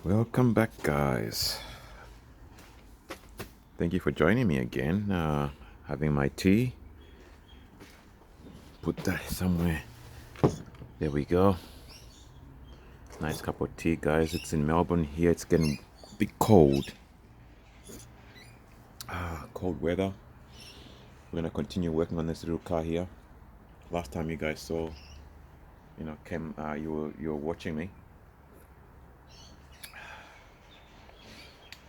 Welcome back, guys. Thank you for joining me again. Having my tea. Put that somewhere. There we go. Nice cup of tea, guys. It's in Melbourne here. It's getting a bit cold. Cold weather. We're gonna continue working on this little car here. Last time you guys saw, came. You were watching me.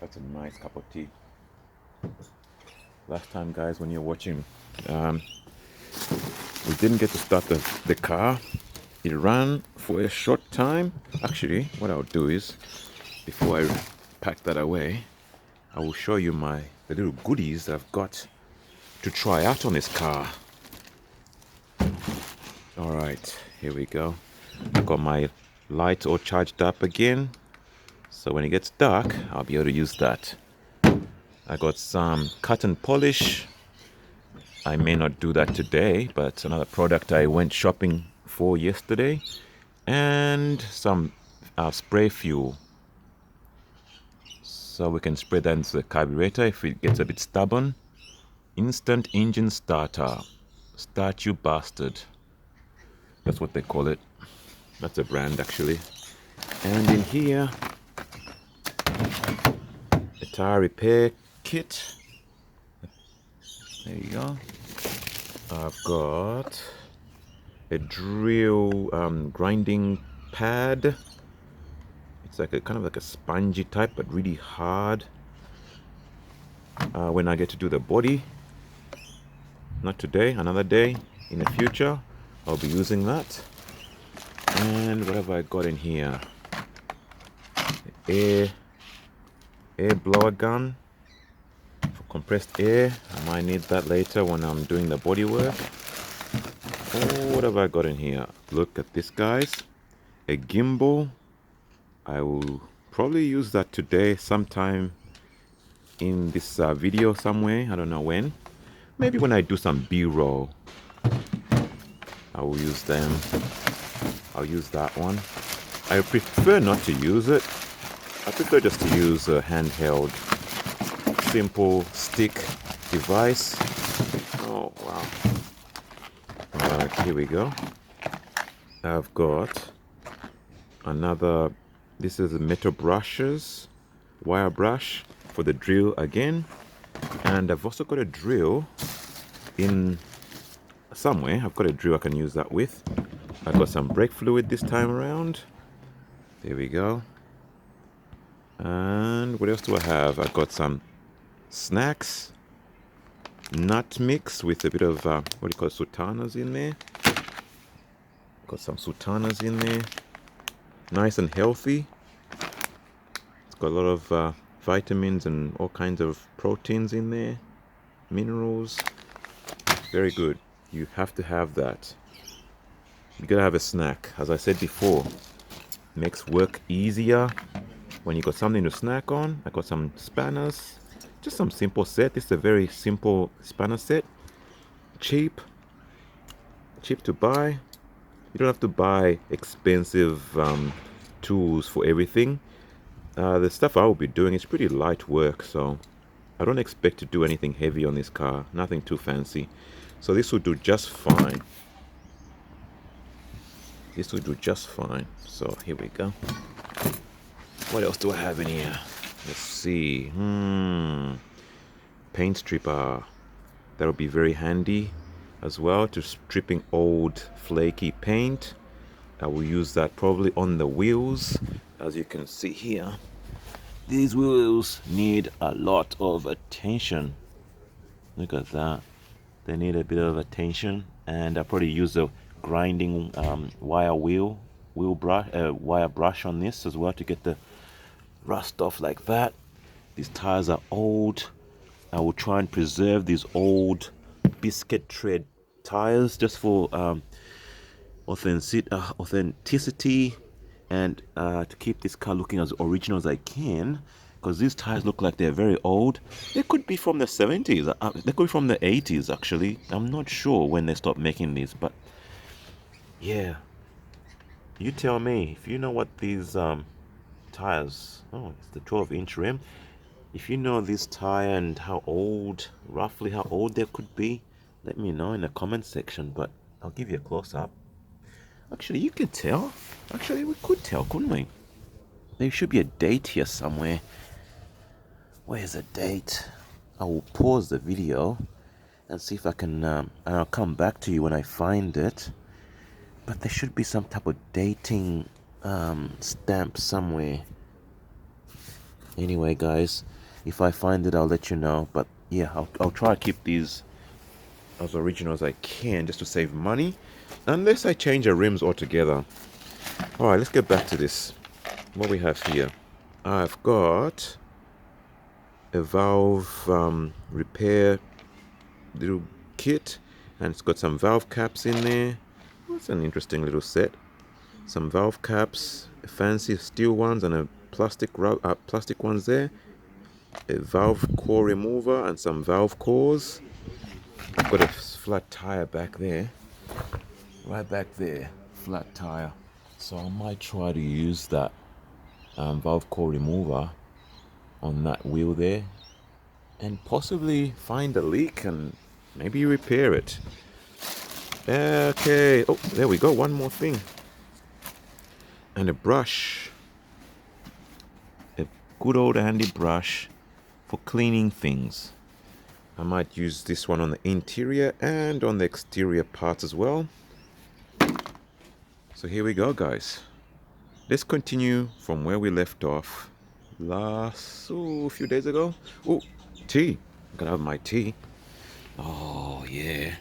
That's a nice cup of tea. Last time, guys, when you're watching, we didn't get to start the car. It ran for a short time. Actually, what I'll do is, before I pack that away, I will show you the little goodies I've got to try out on this car. All right, here we go. I've got my lights all charged up again, so when it gets dark, I'll be able to use that. I got some cut and polish. I may not do that today, but it's another product I went shopping for yesterday. And some spray fuel. So we can spray that into the carburetor if it gets a bit stubborn. Instant engine starter. Start you bastard. That's what they call it. That's a brand, actually. And in here, a tire repair kit. There you go. I've got a drill grinding pad. It's like a kind of like a spongy type, but really hard. When I get to do the body, not today, another day in the future, I'll be using that. And what have I got in here? Air blower gun for compressed air. I might need that later when I'm doing the body work. Oh, what have I got in here? Look at this, guys. A gimbal. I will probably use that today sometime in this video somewhere. I don't know when. Maybe when I do some B-roll, I will use them. I'll use that one. I prefer not to use it. I prefer just to use a handheld, simple stick device. Oh, wow. Alright, here we go. I've got another, this is metal brushes, wire brush for the drill again. And I've also got a drill in somewhere. I've got a drill I can use that with. I've got some brake fluid this time around. There we go. And what else do I have? I've got some snacks, nut mix with a bit of what do you call it, sultanas in there. Got some sultanas in there, nice and healthy. It's got a lot of vitamins and all kinds of proteins in there, minerals. Very good. You have to have that. You gotta have a snack. As I said before, makes work easier when you got something to snack on. I got some spanners, just some simple set. This is a very simple spanner set. Cheap to buy. You don't have to buy expensive tools for everything. The stuff I will be doing is pretty light work, so I don't expect to do anything heavy on this car. Nothing too fancy. So this will do just fine. This will do just fine. So here we go. What else do I have in here? Let's see. Paint stripper. That'll be very handy as well to stripping old flaky paint. I will use that probably on the wheels. As you can see here, these wheels need a lot of attention. Look at that. They need a bit of attention, and I'll probably use a grinding wire brush on this as well to get the rust off like that. These tires are old. I will try and preserve these old biscuit tread tires just for authenticity and to keep this car looking as original as I can, because these tires look like they're very old. They could be from the 70s. They could be from the 80s, actually. I'm not sure when they stopped making these, but yeah. You tell me if you know what these tires. Oh, it's the 12-inch rim. If you know this tire and how old, roughly how old they could be, let me know in the comment section, but I'll give you a close-up. Actually, you could tell. Actually, we could tell, couldn't we? There should be a date here somewhere. Where's the date? I will pause the video and see if I can, and I'll come back to you when I find it. But there should be some type of dating stamp somewhere. Anyway, guys, if I find it, I'll let you know. But yeah, I'll try to keep these as original as I can, just to save money, unless I change the rims altogether. Alright, let's get back to this. What we have here. I've got a valve repair little kit, and it's got some valve caps in there. That's an interesting little set. Some valve caps, fancy steel ones, and a plastic ones there. A valve core remover and some valve cores. I've got a flat tire back there. Right back there, flat tire. So I might try to use that valve core remover on that wheel there and possibly find a leak and maybe repair it. Okay, oh, there we go, one more thing. And a brush. A good old handy brush for cleaning things. I might use this one on the interior and on the exterior parts as well. So here we go, guys. Let's continue from where we left off a few days ago. Oh, tea. I'm gonna have my tea. Oh, yeah.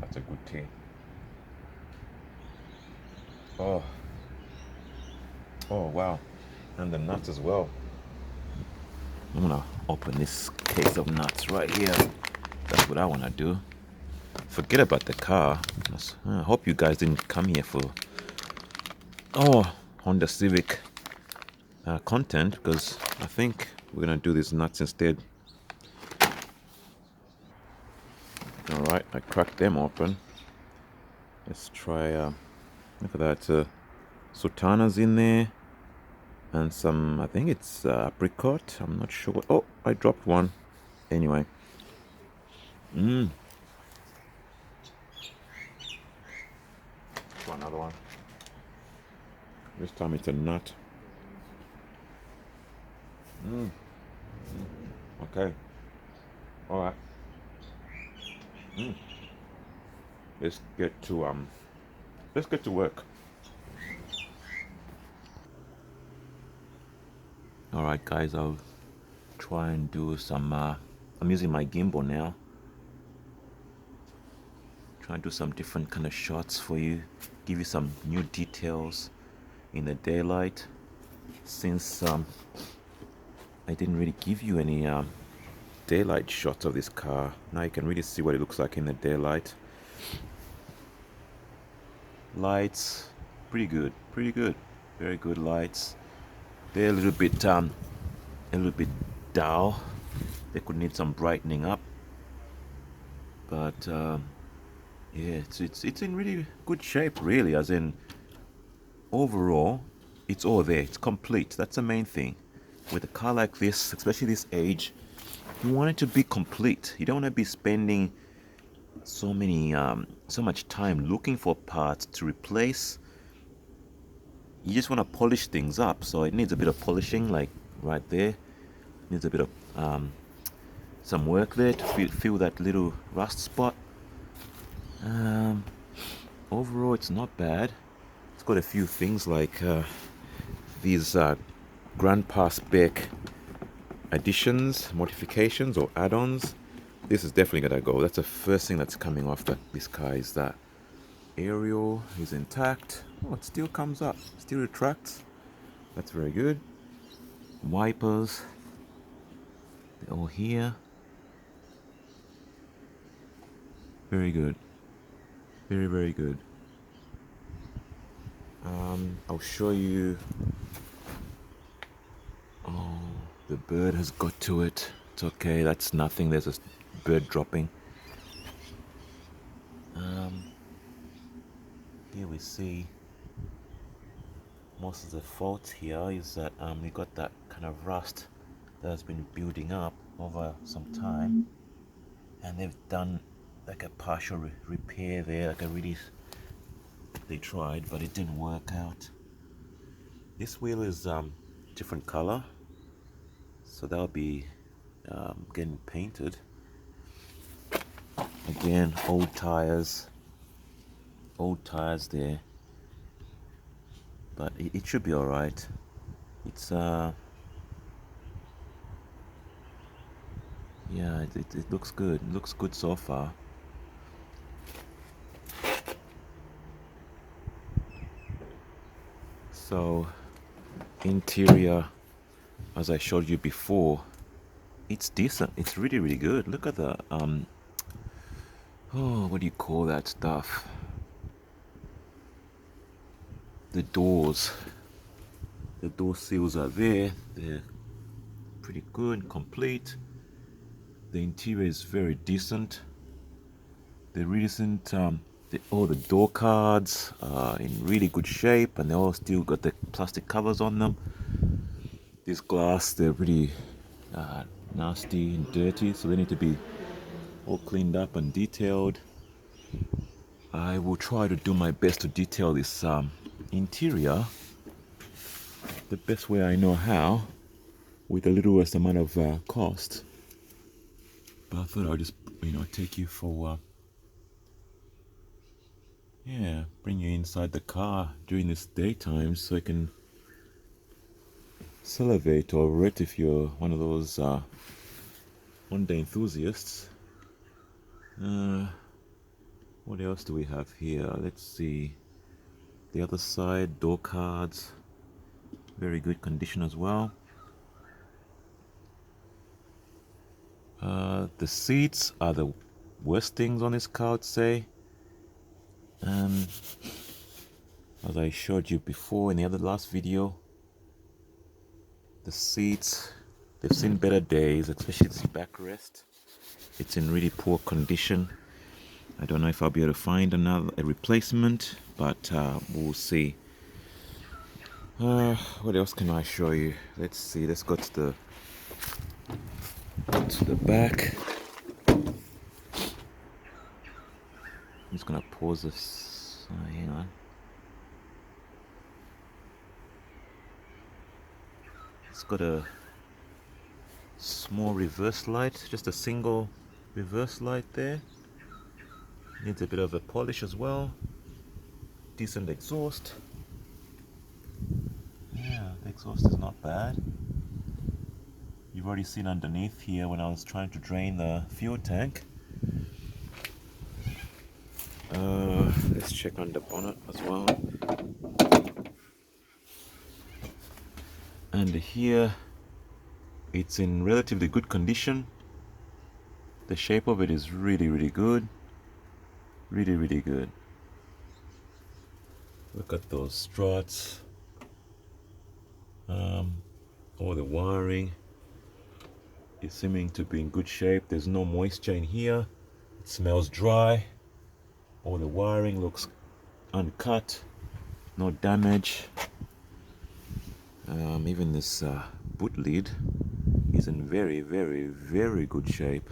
That's a good tea. Oh. Oh, wow. And the nuts as well. I'm gonna open this case of nuts right here. That's what I wanna do. Forget about the car. I hope you guys didn't come here for Honda Civic content, because I think we're gonna do these nuts instead. Alright, I cracked them open. Let's try, look at that, sultanas in there. And some, I think it's apricot. I'm not sure what. Oh, I dropped one. Anyway. Try another one. This time it's a nut. Okay. All right. Let's get to work. Alright, guys, I'll try and do some I'm using my gimbal now. Try and do some different kind of shots for you, give you some new details in the daylight, since I didn't really give you any daylight shots of this car. Now you can really see what it looks like in the daylight. Lights, pretty good, very good lights. They're a little bit dull. They could need some brightening up, but yeah, it's in really good shape, really. As in, overall, it's all there. It's complete. That's the main thing. With a car like this, especially this age, you want it to be complete. You don't want to be spending so much time looking for parts to replace. You just want to polish things up, so it needs a bit of polishing, like right there. Needs a bit of some work there to fill that little rust spot. Overall, it's not bad. It's got a few things like these grandpa spec additions, modifications, or add-ons. This is definitely gonna go. That's the first thing that's coming off this car, is that aerial is intact. Oh, it still comes up, still retracts. That's very good. Wipers, they're all here. Very good. Very good. I'll show you. Oh, the bird has got to it. It's okay, that's nothing. There's a bird dropping. here we see most of the fault here is that we got that kind of rust that has been building up over some time, and they've done like a partial repair there, like a really, they tried but it didn't work out. This wheel is different color, so that'll be getting painted. Again, old tires there, but it should be all right. It's yeah, it looks good. It looks good so far. So interior, as I showed you before, it's decent. It's really, really good. Look at the oh, what do you call that stuff? The doors. The door seals are there. They're pretty good, complete. The interior is very decent. The recent all the door cards are in really good shape, and they all still got the plastic covers on them. This glass, they're pretty nasty and dirty, so they need to be all cleaned up and detailed. I will try to do my best to detail this interior the best way I know how, with the littlest amount of cost. But I thought I'll just, take you for bring you inside the car during this daytime so you can salivate over it if you're one of those Honda enthusiasts. What else do we have here? Let's see. The other side, door cards, very good condition as well. The seats are the worst things on this car, I'd say. As I showed you before in the last video, the seats, they've seen better days, especially this backrest. It's in really poor condition. I don't know if I'll be able to find a replacement, but we'll see. What else can I show you? Let's see. Let's go to the back. I'm just gonna pause this. Hang on. It's got a small reverse light, just a single reverse light there. Needs a bit of a polish as well. Decent exhaust. Yeah, the exhaust is not bad. You've already seen underneath here when I was trying to drain the fuel tank. Let's check on the bonnet as well. And here, it's in relatively good condition. The shape of it is really, really good. Really, really good. Look at those struts. All the wiring is seeming to be in good shape. There's no moisture in here. It smells dry. All the wiring looks uncut. No damage. Even this boot lid is in very, very, very good shape.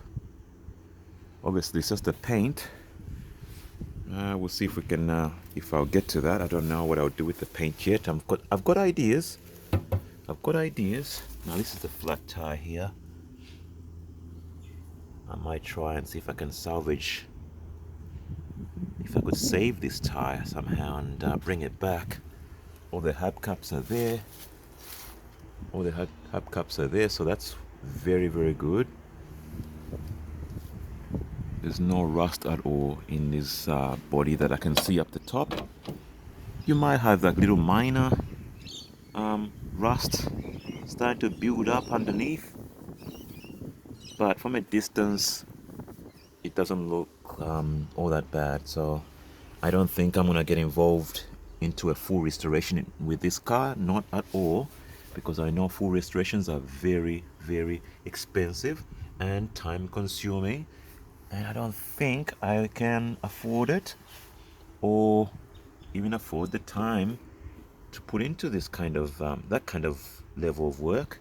Obviously, it's just the paint. We'll see if we can, if I'll get to that. I don't know what I'll do with the paint yet. I've got ideas. Now this is the flat tire here. I might try and see if I can salvage, if I could save this tire somehow and bring it back. All the hubcaps are there. So that's very, very good. There's no rust at all in this body that I can see up the top. You might have that little minor rust starting to build up underneath, but from a distance it doesn't look all that bad. So I don't think I'm gonna get involved into a full restoration with this car, not at all, because I know full restorations are very, very expensive and time consuming, and I don't think I can afford it or even afford the time to put into this kind of that kind of level of work.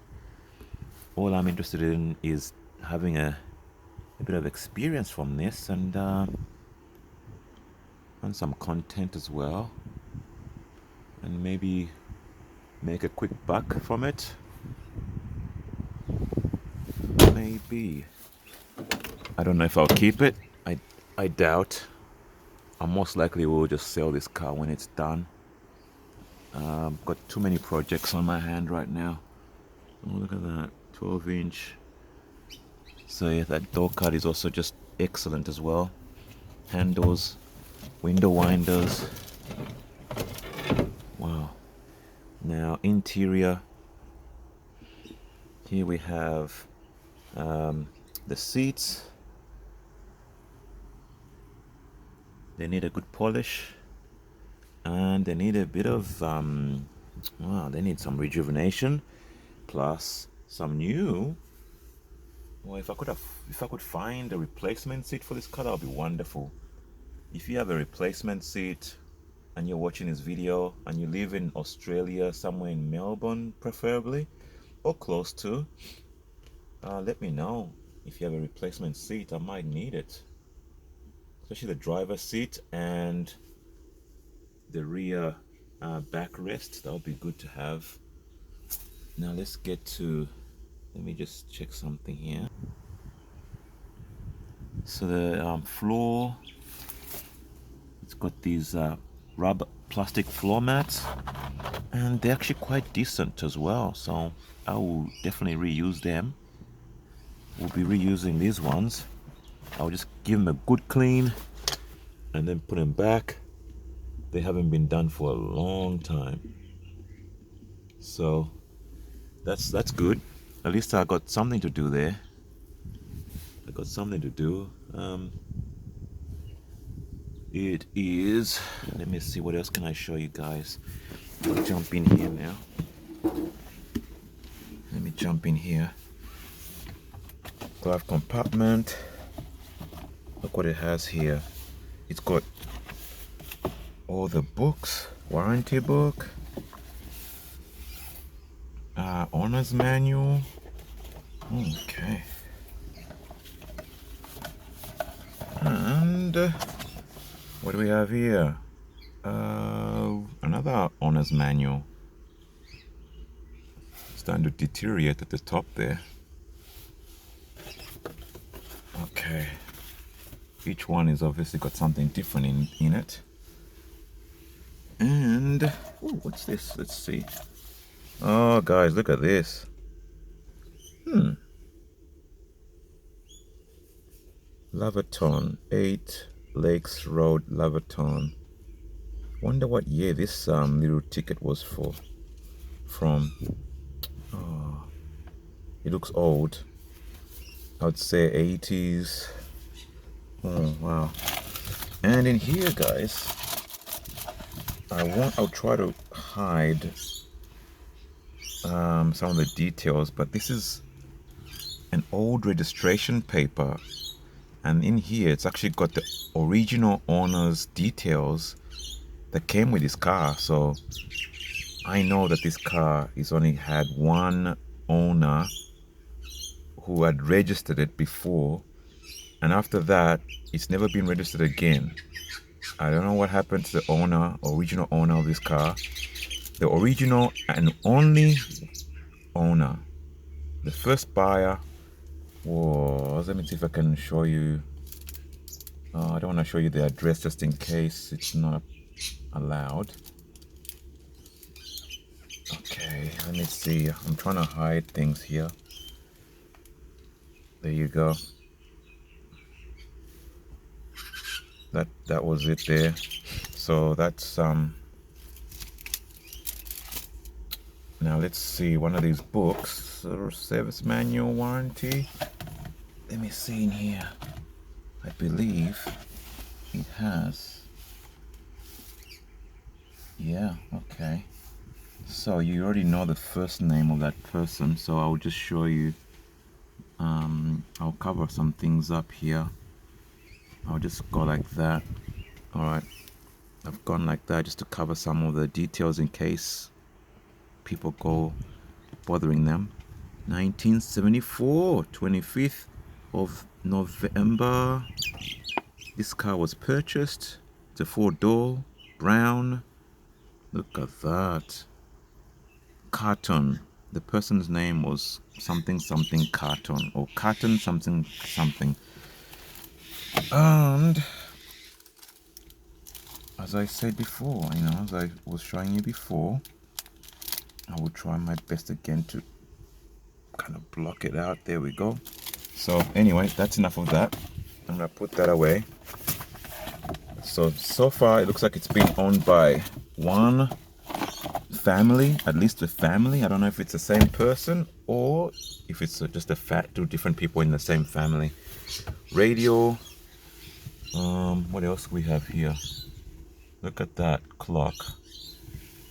All I'm interested in is having a bit of experience from this and some content as well, and maybe make a quick buck from it. Maybe. I don't know if I'll keep it. I doubt. I most likely will just sell this car when it's done. Got too many projects on my hand right now. Oh, look at that, 12-inch. So yeah, that door cut is also just excellent as well. Handles, window winders. Wow. Now interior. Here we have the seats. They need a good polish, and they need a bit of they need some rejuvenation, plus some new. Well, if I could find a replacement seat for this car, that would be wonderful. If you have a replacement seat and you're watching this video and you live in Australia, somewhere in Melbourne preferably, or close to, let me know. If you have a replacement seat, I might need it, especially the driver's seat and the rear backrest. That would be good to have. Now let's get to, let me just check something here. So the floor, it's got these rubber plastic floor mats, and they're actually quite decent as well, so I will definitely reuse them. We'll be reusing these ones. I'll just give them a good clean and then put them back. They haven't been done for a long time, so that's good. At least I got something to do there. I got something to do. It is, let me see, what else can I show you guys? Let me jump in here now. Let me jump in here. Glove compartment. Look what it has here. It's got all the books, warranty book, owner's manual. Okay. And what do we have here? Another owner's manual. Starting to deteriorate at the top there. Okay. Each one is obviously got something different in it. And ooh, what's this? Let's see. Oh, guys, look at this. Laverton, 8 Lakes Road, Laverton. Wonder what year this little ticket was from. Oh, it looks old. I would say 80s. Oh wow. And in here, guys, I'll try to hide some of the details, but this is an old registration paper, and in here it's actually got the original owner's details that came with this car. So I know that this car is only had one owner who had registered it before, and after that it's never been registered again. I don't know what happened to the original owner of this car. The original and only owner, the first buyer was, let me see if I can show you. I don't want to show you the address just in case it's not allowed. Okay, let me see. I'm trying to hide things here. There you go. That was it there. So that's now let's see, one of these books, service manual, warranty. Let me see in here. I believe it has. Yeah, okay. So you already know the first name of that person, so I'll just show you. I'll cover some things up here. I'll just go like that. All right. I've gone like that just to cover some of the details in case people go bothering them. 1974, 25th of November. This car was purchased. It's a 4-door, brown. Look at that. Carton. The person's name was something something Carton, or Carton something something. And as I said before, as I was showing you before, I will try my best again to kind of block it out. There we go. So anyway, that's enough of that. I'm gonna put that away. So far it looks like it's been owned by one family, at least a family. I don't know if it's the same person or if it's just two different people in the same family. Radio. What else we have here? Look at that clock.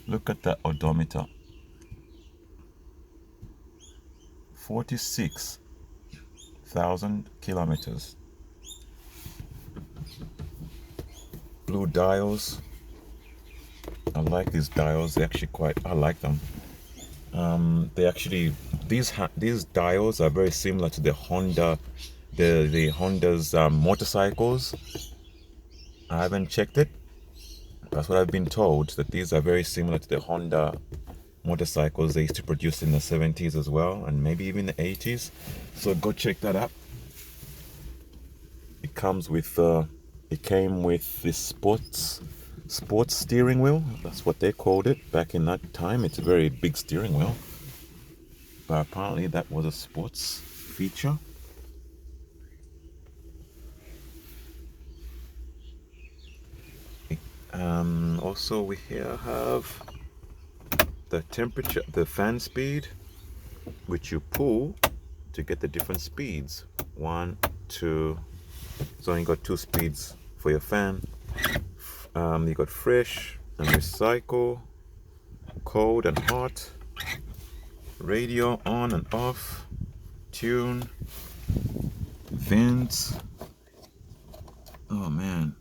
Look at that odometer. 46,000 kilometers. Blue dials. I like these dials. I like them. These dials are very similar to the Honda, the Honda's motorcycles. I haven't checked it. That's what I've been told, that these are very similar to the Honda motorcycles they used to produce in the 70s as well, and maybe even the 80s. So go check that out. It came with this sports steering wheel. That's what they called it back in that time. It's a very big steering wheel, but apparently that was a sports feature. Also we here have the temperature, the fan speed, which you pull to get the different speeds. 1, 2. So you got 2 speeds for your fan. You got fresh and recycle, cold and hot, radio on and off, tune, vents. Oh man.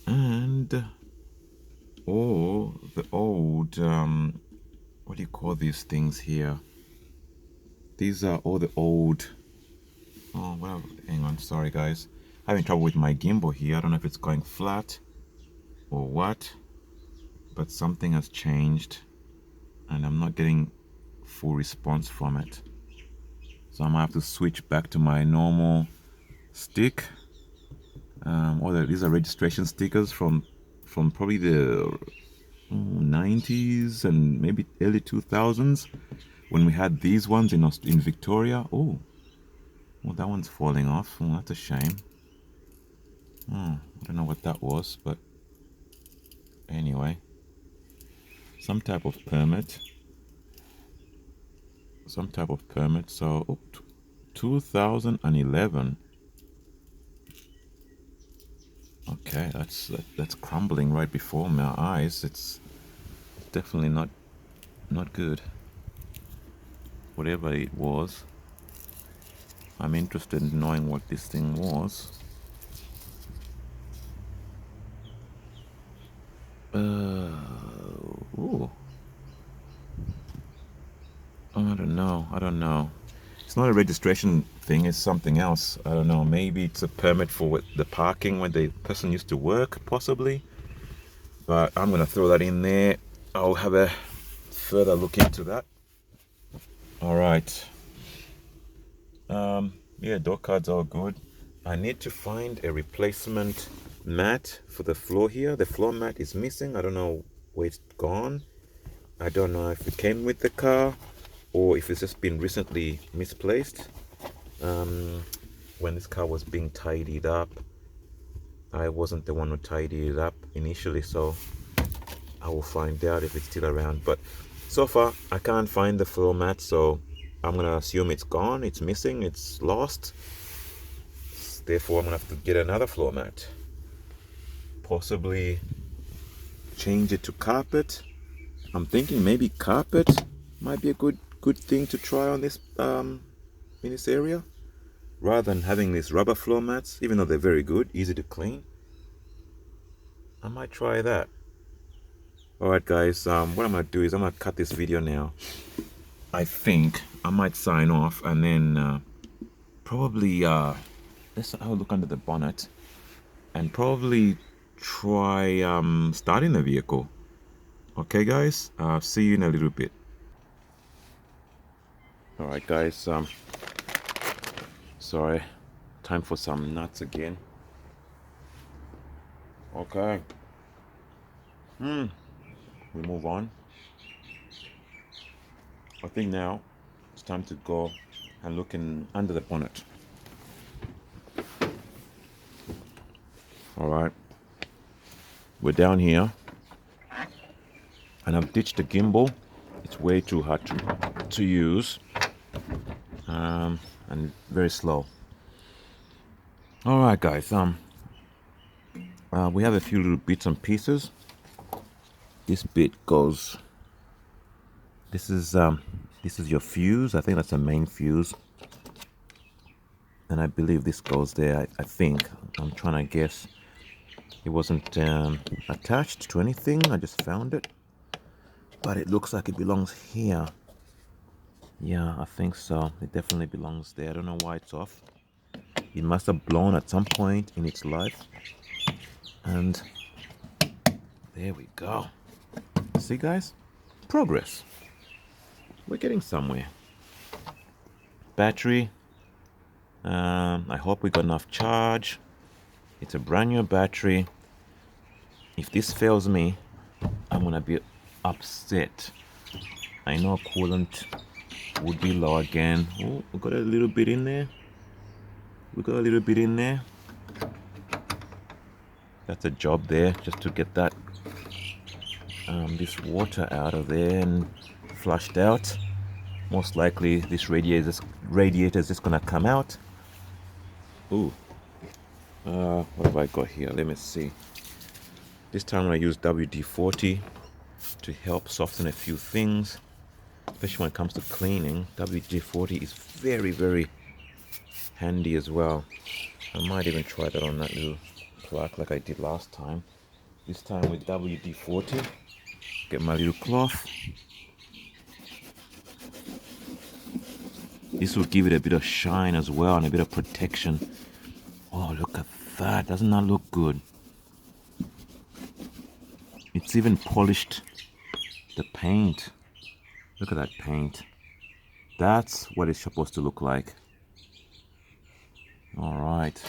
And the old what do you call these things here? These are all the old. Oh well, hang on, sorry guys, having trouble with my gimbal here. I don't know if it's going flat or what, but something has changed and I'm not getting full response from it, so I might have to switch back to my normal stick. These are registration stickers from probably the 90s and maybe early 2000s, when we had these ones in Victoria. Oh, well, that one's falling off. Oh, that's a shame. I don't know what that was, but anyway, some type of permit. So 2011. Okay, that's crumbling right before my eyes. It's definitely not good. Whatever it was, I'm interested in knowing what this thing was. Ooh. I don't know. It's not a registration thing, it's something else. I don't know. Maybe it's a permit for the parking where the person used to work, possibly. But I'm gonna throw that in there. I'll have a further look into that. All right. Yeah, door cards are good. I need to find a replacement mat for the floor here. The floor mat is missing. I don't know where it's gone. I don't know if it came with the car or if it's just been recently misplaced. When this car was being tidied up, I wasn't the one who tidied it up initially, so I will find out if it's still around. But so far I can't find the floor mat, so I'm gonna assume it's gone, it's missing, it's lost. Therefore I'm gonna have to get another floor mat, possibly change it to carpet. I'm thinking maybe carpet might be a good thing to try on this in this area, rather than having these rubber floor mats, even though they're very good, easy to clean. I might try that. Alright guys, what I'm gonna do is I'm gonna cut this video now. I think I might sign off and then probably let's have a look under the bonnet and probably try starting the vehicle. Okay guys, see you in a little bit. Alright guys, sorry, time for some nuts again. Okay, we move on. I think now it's time to go and look in under the bonnet. Alright, we're down here and I've ditched the gimbal. It's way too hard to use and very slow. Alright guys, we have a few little bits and pieces. This bit goes, this is your fuse. I think that's the main fuse, and I believe this goes there. I think, I'm trying to guess. It wasn't attached to anything, I just found it, but it looks like it belongs here. Yeah, I think so. It definitely belongs there. I don't know why it's off. It must have blown at some point in its life, and there we go. See guys, progress. We're getting somewhere. Battery, I hope we got enough charge. It's a brand new battery. If this fails me, I'm gonna be upset. I know coolant would be low again. Oh, we got a little bit in there. That's a job there, just to get that this water out of there and flushed out. Most likely this radiator is just gonna come out. Ooh, what have I got here? Let me see. This time I use WD-40 to help soften a few things, especially when it comes to cleaning. WD-40 is very handy as well. I might even try that on that little plaque like I did last time. This time with WD-40. Get my little cloth. This will give it a bit of shine as well and a bit of protection. Oh, look at that. Doesn't that look good? It's even polished the paint. Look at that paint. That's what it's supposed to look like. Alright.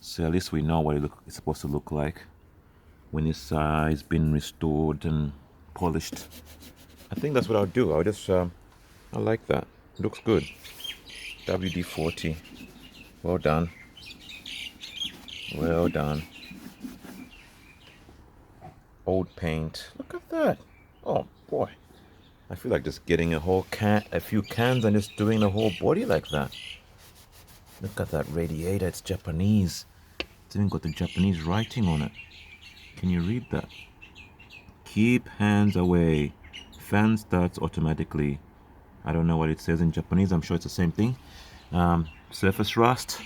So at least we know what it's supposed to look like when it's been restored and polished. I think that's what I'll do. I'll just, I like that. It looks good. WD-40. Well done. Well done. Old paint. Look at that. Oh boy. I feel like just getting a few cans and just doing the whole body like that. Look at that radiator. It's Japanese. It's even got the Japanese writing on it. Can you read that? Keep hands away. Fan starts automatically. I don't know what it says in Japanese. I'm sure it's the same thing. Surface rust.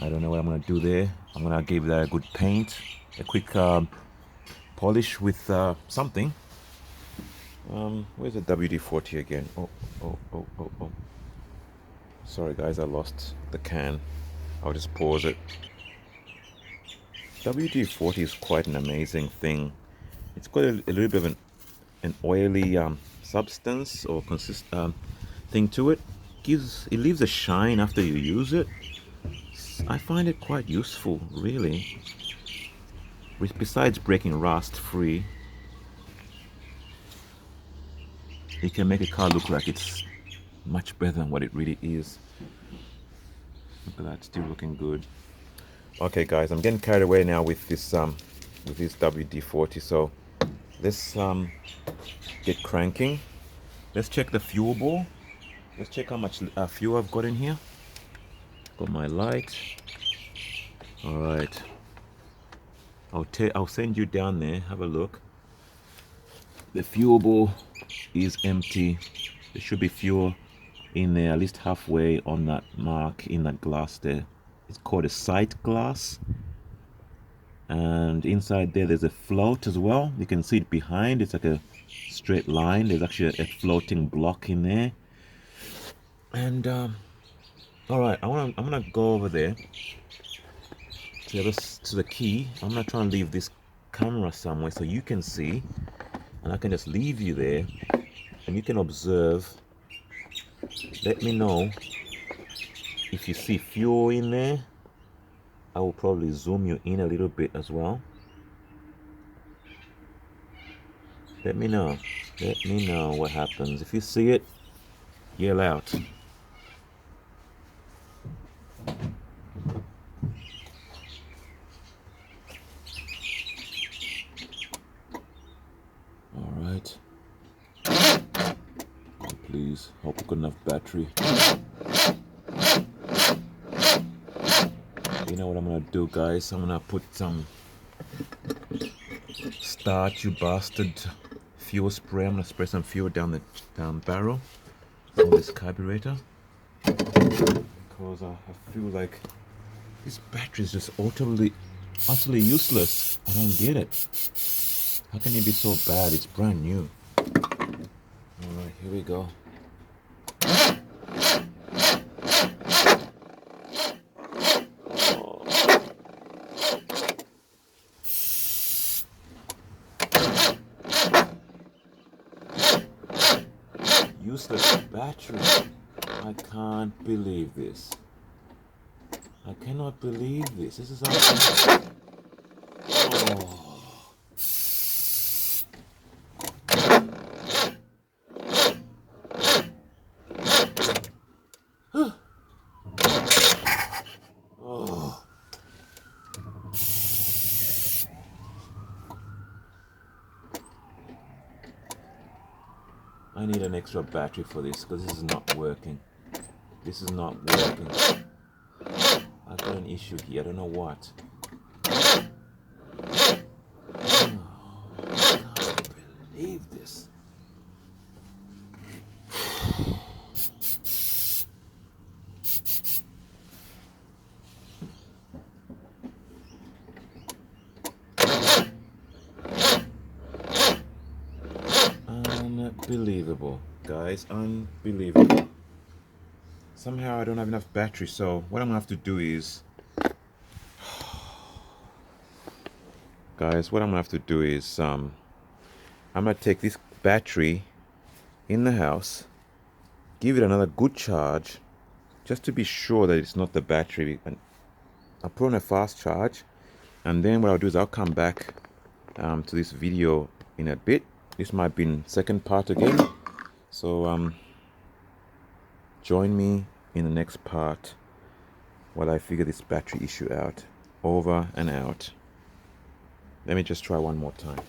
I don't know what I'm going to do there. I'm going to give that a good paint. A quick polish with something. Where's the WD-40 again? Oh. Sorry guys, I lost the can. I'll just pause it. WD-40 is quite an amazing thing. It's got a little bit of an oily substance or thing to it. It leaves a shine after you use it. I find it quite useful, really. Besides breaking rust free, it can make a car look like it's much better than what it really is. Look at that, still looking good. Okay guys, I'm getting carried away now with this WD-40, so let's get cranking. Let's check the fuel bore. Let's check how much fuel I've got in here. Got my light. Alright, I'll send you down there, have a look. The fuel bore is empty. There should be fuel in there, at least halfway on that mark in that glass there. It's called a sight glass. And inside there's a float as well. You can see it behind. It's like a straight line. There's actually a floating block in there. And all right, I'm gonna go over there to the key. I'm gonna try and leave this camera somewhere so you can see, and I can just leave you there, and you can observe. Let me know if you see fuel in there. I will probably zoom you in a little bit as well. Let me know. Let me know what happens. If you see it, yell out. All right. Please, hope we got enough battery. You know what I'm gonna do, guys? I'm gonna put some start, you bastard, fuel spray. I'm gonna spray some fuel down the barrel on this carburetor because I feel like this battery is just utterly useless. I don't get it. How can it be so bad? It's brand new. All right, here we go. Useless battery. I can't believe this. I cannot believe this. This is awesome. Oh. I need an extra battery for this because this is not working. This is not working. I've got an issue here. I don't know what. Oh, I can't believe this. Unbelievable, guys. Unbelievable. Somehow I don't have enough battery, so what I'm gonna have to do is, guys, what I'm gonna have to do is I'm gonna take this battery in the house, give it another good charge just to be sure that it's not the battery, and I'll put on a fast charge, and then what I'll do is I'll come back to this video in a bit. This might be in second part again, so join me in the next part while I figure this battery issue out. Over and out. Let me just try one more time.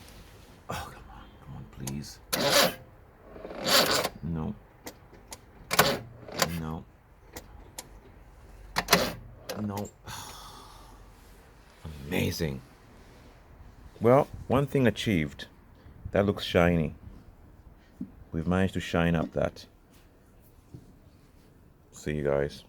Oh, come on, please. No. No. No. Amazing. Well, one thing achieved. That looks shiny. We've managed to shine up that. See you guys.